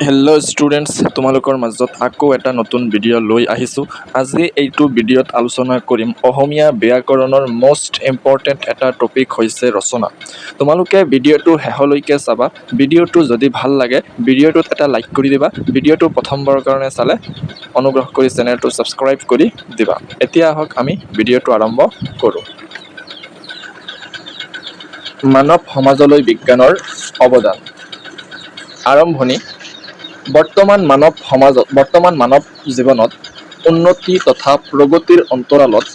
Hello' students, তোমালোকৰ মাজত আকৌ এটা নতুন ভিডিঅ' লৈ আহিছোঁ। আজি এইটো ভিডিঅ'ত আলোচনা কৰিম অসমীয়া ব্যাকৰণৰ মষ্ট ইম্পৰ্টেণ্ট এটা টপিক হৈছে ৰচনা। তোমালোকে ভিডিঅ'টো শেষলৈকে চাবা। ভিডিঅ'টো যদি ভাল লাগে ভিডিঅ'টোত এটা লাইক কৰি দিবা। ভিডিঅ'টো প্ৰথমবাৰৰ কাৰণে চালে অনুগ্ৰহ কৰি চেনেলটো ছাবস্ক্ৰাইব কৰি দিবা। এতিয়া আহক আমি ভিডিঅ'টো আৰম্ভ কৰোঁ। মানৱ সমাজলৈ বিজ্ঞানৰ অৱদান। আৰম্ভণি। বৰ্তমান মানৱ জীৱনত উন্নতি তথা প্ৰগতিৰ অন্তৰালত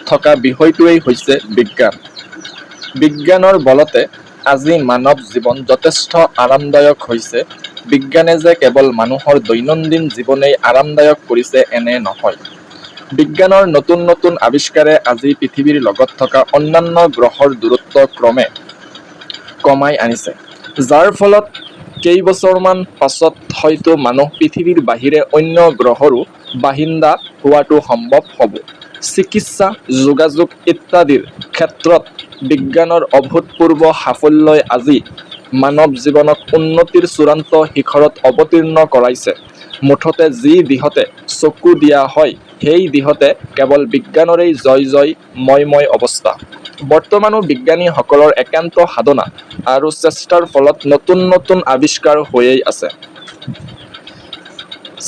থকা বিষয়টোৱেই হৈছে বিজ্ঞান। বিজ্ঞানৰ বলতে আজি মানৱ জীৱন যথেষ্ট আৰামদায়ক হৈছে। বিজ্ঞানে যে কেৱল মানুহৰ দৈনন্দিন জীৱনেই আৰামদায়ক কৰিছে এনে নহয়। বিজ্ঞানৰ নতুন নতুন আৱিষ্কাৰে আজি পৃথিৱীৰ লগত থকা অন্যান্য গ্ৰহৰ দূৰত্ব ক্ৰমে কমাই আনিছে, যাৰ ফলত কেইবছৰমান পাছত হয়তো মানুহ পৃথিৱীৰ বাহিৰে অন্য গ্ৰহৰো বাসিন্দা হোৱাটো সম্ভৱ হ'ব। চিকিৎসা, যোগাযোগ ইত্যাদিৰ ক্ষেত্ৰত বিজ্ঞানৰ অভূতপূৰ্ব সাফল্যই আজি মানৱ জীৱনক উন্নতিৰ চূড়ান্ত শিখৰত অৱতীৰ্ণ কৰাইছে। মুঠতে যি দিশতে চকু দিয়া হয় সেই দিশতে কেৱল বিজ্ঞানৰেই জয় জয় ময় অৱস্থা। বৰ্তমানো বিজ্ঞানীসকলৰ একান্ত সাধনা আৰু চেষ্টাৰ ফলত নতুন নতুন আৱিষ্কাৰ হৈয়েই আছে।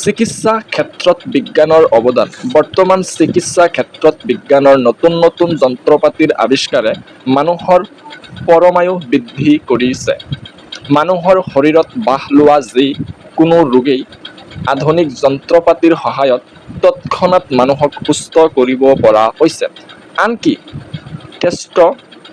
চিকিৎসা ক্ষেত্ৰত বিজ্ঞানৰ অৱদান। বৰ্তমান চিকিৎসা ক্ষেত্ৰত বিজ্ঞানৰ নতুন নতুন যন্ত্ৰপাতিৰ আৱিষ্কাৰে মানুহৰ পৰমায়ু বৃদ্ধি কৰিছে। মানুহৰ শৰীৰত বাস লোৱা যি কোনো ৰোগেই আধুনিক যন্ত্ৰপাতিৰ সহায়ত তৎক্ষণাত মানুহক সুস্থ কৰিব পৰা হৈছে। আনকি টেষ্ট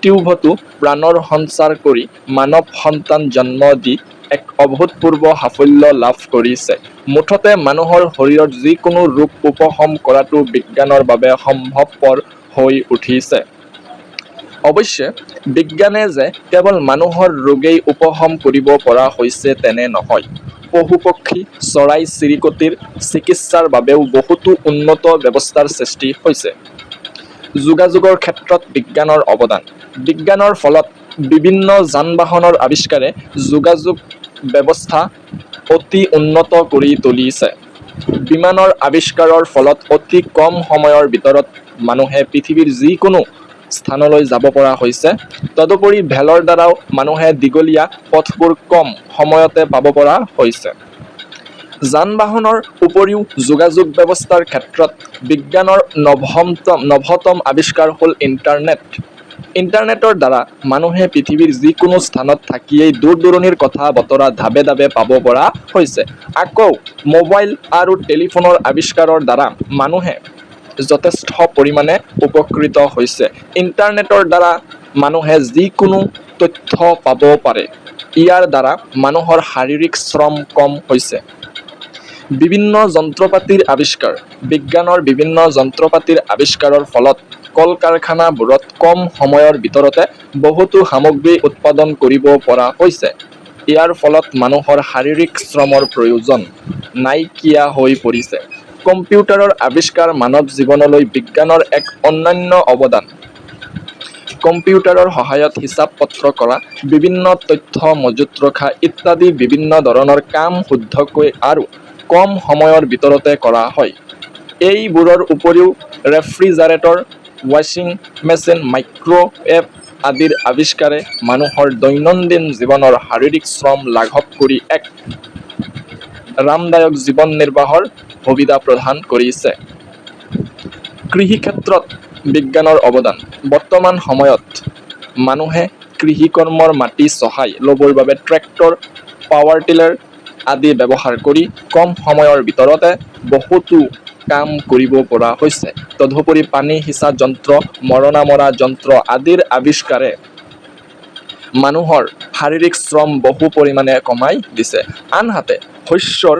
টিউবতো প্ৰাণৰ সঞ্চাৰ কৰি মানৱ সন্তান জন্ম দি এক অভূতপূৰ্ব সাফল্য লাভ কৰিছে। মুঠতে মানুহৰ শৰীৰত যিকোনো ৰোগ উপশম কৰাটো বিজ্ঞানৰ বাবে সম্ভৱপৰ হৈ উঠিছে। অৱশ্যে বিজ্ঞানে যে কেৱল মানুহৰ ৰোগেই উপশম কৰিব পৰা হৈছে তেনে নহয়। পশু পক্ষী, চৰাই চিৰিকটিৰ চিকিৎসাৰ বাবেও বহুতো উন্নত ব্যৱস্থাৰ সৃষ্টি হৈছে। যোগাযোগৰ ক্ষেত্ৰত বিজ্ঞানৰ অৱদান। বিজ্ঞানৰ ফলত বিভিন্ন যান বাহনৰ আৱিষ্কাৰে যোগাযোগ ব্যৱস্থা অতি উন্নত কৰি তুলিছে। বিমানৰ আৱিষ্কাৰৰ ফলত অতি কম সময়ৰ ভিতৰত মানুহে পৃথিৱীৰ যিকোনো স্থানলৈ যাব পৰা হৈছে। তদুপৰি ৰেলৰ দ্বাৰাও মানুহে দীঘলীয়া পথবোৰ কম সময়তে পাব পৰা হৈছে। যান বাহনৰ উপৰিও যোগাযোগ ব্যৱস্থাৰ ক্ষেত্ৰত বিজ্ঞানৰ নৱতম আৱিষ্কাৰ হ'ল ইণ্টাৰনেট। ইণ্টাৰনেটৰ দ্বাৰা মানুহে পৃথিৱীৰ যিকোনো স্থানত থাকিয়েই দূৰ দূৰণিৰ কথা বতৰা ধাবে ধাবে পাব পৰা হৈছে। আকৌ মোবাইল আৰু টেলিফোনৰ আৱিষ্কাৰৰ দ্বাৰা মানুহে যথেষ্ট পৰিমাণে উপকৃত হৈছে। ইণ্টাৰনেটৰ দ্বাৰা মানুহে যিকোনো তথ্য পাব পাৰে। ইয়াৰ দ্বাৰা মানুহৰ শাৰীৰিক শ্ৰম কম হৈছে। বিভিন্ন যন্ত্ৰপাতিৰ আৱিষ্কাৰ। বিজ্ঞানৰ বিভিন্ন যন্ত্ৰপাতিৰ আৱিষ্কাৰৰ ফলত কল কাৰখানাবোৰত কম সময়ৰ ভিতৰতে বহুতো সামগ্ৰী উৎপাদন কৰিব পৰা হৈছে। ইয়াৰ ফলত মানুহৰ শাৰীৰিক শ্ৰমৰ প্ৰয়োজন নাইকিয়া হৈ পৰিছে। কম্পিউটাৰৰ আৱিষ্কাৰ মানৱ জীৱনলৈ বিজ্ঞানৰ এক অনন্য অৱদান। কম্পিউটাৰৰ সহায়ত হিচাপ পত্ৰ কৰা, বিভিন্ন তথ্য মজুত ৰখা ইত্যাদি বিভিন্ন ধৰণৰ কাম শুদ্ধকৈ আৰু কম সময়ৰ ভিতৰতে কৰা হয়। এইবোৰৰ উপৰিও ৰেফ্ৰিজাৰেটৰ, ৱাশ্বিং মেচিন, মাইক্ৰ'ৱেভ আদিৰ আৱিষ্কাৰে মানুহৰ দৈনন্দিন জীৱনৰ শাৰীৰিক শ্ৰম লাঘৱ কৰি এক আৰামদায়ক জীৱন নিৰ্বাহৰ সুবিধা প্ৰদান কৰিছে। কৃষি ক্ষেত্ৰত বিজ্ঞানৰ অৱদান। বৰ্তমান সময়ত মানুহে কৃষি কৰ্মৰ মাটি চহাই ল'বৰ বাবে ট্ৰেক্টৰ, পাৱাৰ টিলাৰ আদি ব্যৱহাৰ কৰি কম সময়ৰ ভিতৰতে বহুতো কাম কৰিব পৰা হৈছে। তদুপৰি পানী সিঁচা যন্ত্ৰ, মৰণা মৰা যন্ত্ৰ আদিৰ আৱিষ্কাৰে মানুহৰ শাৰীৰিক শ্ৰম বহু পৰিমাণে কমাই দিছে। আনহাতে শস্যৰ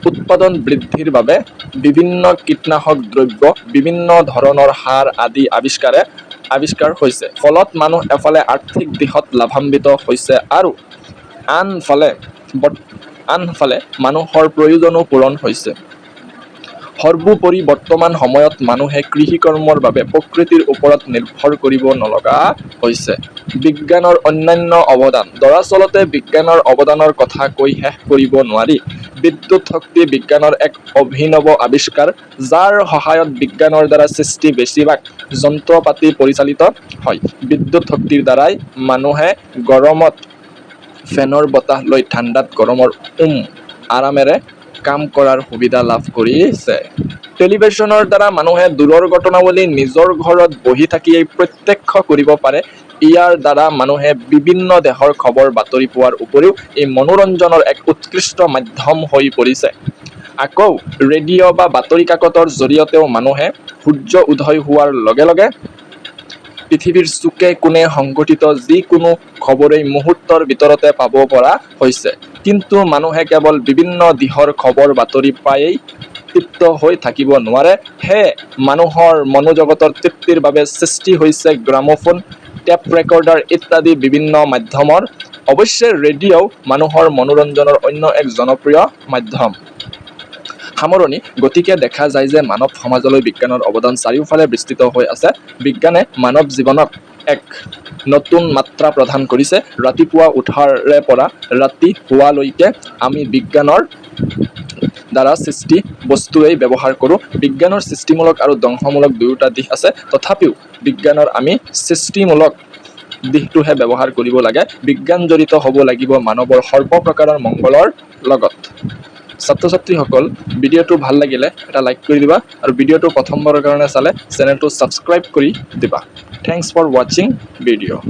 উৎপাদন বৃদ্ধিৰ বাবে বিভিন্ন কীটনাশক দ্ৰব্য, বিভিন্ন ধৰণৰ সাৰ আদি আৱিষ্কাৰ হৈছে। ফলত মানুহ এফালে আৰ্থিক দিশত লাভান্বিত হৈছে আৰু আনফালে মানুহৰ প্ৰয়োজনো পূৰণ হৈছে। সৰ্বোপৰি বৰ্তমান সময়ত মানুহে কৃষিকৰ্মৰ বাবে প্ৰকৃতিৰ ওপৰত নিৰ্ভৰ কৰিব নলগা হৈছে। বিজ্ঞানৰ অন্যান্য অৱদান। দৰাচলতে বিজ্ঞানৰ অৱদানৰ কথা কৈ শেষ কৰিব নোৱাৰি। বিদ্যুৎ শক্তি বিজ্ঞানৰ এক অভিনৱ আৱিষ্কাৰ, যাৰ সহায়ত বিজ্ঞানৰ দ্বাৰা সৃষ্টি বেছিভাগ যন্ত্ৰপাতি পৰিচালিত হয়। বিদ্যুৎ শক্তিৰ দ্বাৰাই মানুহে গৰমত ফেনৰ বতাহ লৈ ঠাণ্ডাত গৰমৰ আৰামেৰে কাম কৰাৰ সুবিধা লাভ কৰিছে। টেলিভিছনৰ দ্বাৰা মানুহে দূৰৰ ঘটনাৱলী নিজৰ ঘৰত বহি থাকিয়েই প্ৰত্যক্ষ কৰিব পাৰে। ইয়াৰ দ্বাৰা মানুহে বিভিন্ন দেশৰ খবৰ বাতৰি পোৱাৰ উপৰিও এই মনোৰঞ্জনৰ এক উৎকৃষ্ট মাধ্যম হৈ পৰিছে। আকৌ ৰেডিঅ' বা বাতৰি কাকতৰ জৰিয়তেও মানুহে সূৰ্য উদয় হোৱাৰ লগে লগে পৃথিৱীৰ চুকে কোণে সংঘটিত যিকোনো খবৰেই মুহূৰ্তৰ ভিতৰতে পাব পৰা হৈছে। কিন্তু মানুহে কেৱল বিভিন্ন দিশৰ খবৰ বাতৰি পায়েই তৃপ্ত হৈ থাকিব নোৱাৰে। সেয়ে মানুহৰ মনোজগতৰ তৃপ্তিৰ বাবে সৃষ্টি হৈছে গ্ৰামোফোন, টেপ ৰেকৰ্ডাৰ ইত্যাদি বিভিন্ন মাধ্যমৰ। অৱশ্যে ৰেডিঅ'ও মানুহৰ মনোৰঞ্জনৰ অন্য এক জনপ্ৰিয় মাধ্যম। সামৰণি। গতিকে দেখা যায় যে মানৱ সমাজলৈ বিজ্ঞানৰ অৱদান চাৰিওফালে বিস্তৃত হৈ আছে। বিজ্ঞানে মানৱ জীৱনক এক নতুন মাত্ৰা প্ৰদান কৰিছে। ৰাতিপুৱা উঠাৰে পৰা ৰাতি শোৱালৈকে আমি বিজ্ঞানৰ দ্বাৰা সৃষ্টি বস্তুৱেই ব্যৱহাৰ কৰোঁ। বিজ্ঞানৰ সৃষ্টিমূলক আৰু ধ্বংসমূলক দুয়োটা দিশ আছে। তথাপিও বিজ্ঞানৰ আমি সৃষ্টিমূলক দিশটোহে ব্যৱহাৰ কৰিব লাগে। বিজ্ঞান জড়িত হ'ব লাগিব মানৱৰ সৰ্বপ্ৰকাৰৰ মংগলৰ লগত। ছাত্ৰ ছাত্ৰীসকল, ভিডিঅ'টো ভাল লাগিলে এটা লাইক কৰি দিবা আৰু ভিডিঅ'টো প্ৰথমবাৰৰ কাৰণে চালে চেনেলটো ছাবস্ক্ৰাইব কৰি দিবা। থেংকছ ফৰ ৱাচিং ভিডিঅ'।